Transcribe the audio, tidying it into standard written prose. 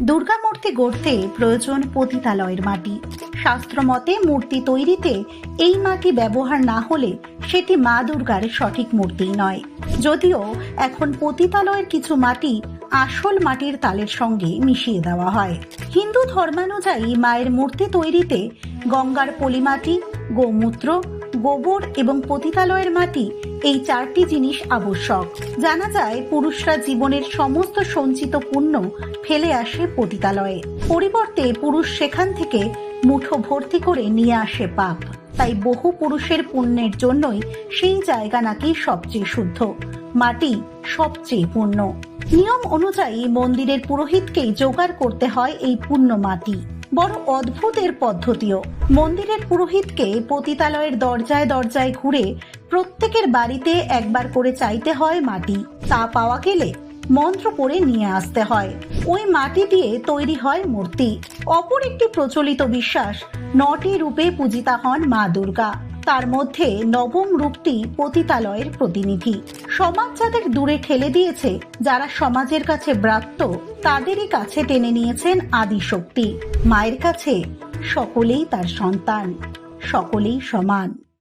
দুর্গা মূর্তি গড়তে প্রয়োজন পতিতালয়ের মাটি। শাস্ত্রমতে মূর্তি তৈরিতে এই মাটি ব্যবহার না হলে সেটি মা দুর্গার সঠিক মূর্তি নয়। যদিও এখন পতিতালয়ের কিছু মাটি আসল মাটির তালের সঙ্গে মিশিয়ে দেওয়া হয়। হিন্দু ধর্মানুযায়ী মায়ের মূর্তি তৈরিতে গঙ্গার পলিমাটি, গোমূত্র, গোবর এবং পতিতালয়ের মাটি, এই চারটি জিনিস আবশ্যক। জানা যায় পুরুষরা জীবনের সমস্ত সঞ্চিত পুণ্য ফেলে আসে পতিতালয়ে, পরিবর্তে পুরুষ সেখান থেকে মুঠো ভর্তি করে নিয়ে আসে পাপ। তাই বহু পুরুষের পুণ্যের জন্যই সেই জায়গা নাকি সবচেয়ে শুদ্ধ, মাটি সবচেয়ে পুণ্য। নিয়ম অনুযায়ী মন্দিরের পুরোহিতকেই জোগাড় করতে হয় এই পুণ্য মাটি। বড় অদ্ভুত এর পদ্ধতিও। মন্দিরের পুরোহিতকে পতিতালয়ের দরজায় দরজায় ঘুরে প্রত্যেকের বাড়িতে একবার করে চাইতে হয় মাটি। তা পাওয়া গেলে মন্ত্র পড়ে নিয়ে আসতে হয়। ওই মাটি দিয়ে তৈরি হয় মূর্তি। অপর একটি প্রচলিত বিশ্বাস, 9টি রূপে পূজিতা হন মা দুর্গা। তার মধ্যে নবম রূপটি পতিতালয়ের প্রতিনিধি। সমাজ যাদের দূরে ঠেলে দিয়েছে, যারা সমাজের কাছে ব্রাত্য, তাদেরই কাছে টেনে নিয়েছেন আদিশক্তি। মায়ের কাছে সকলেই তার সন্তান, সকলেই সমান।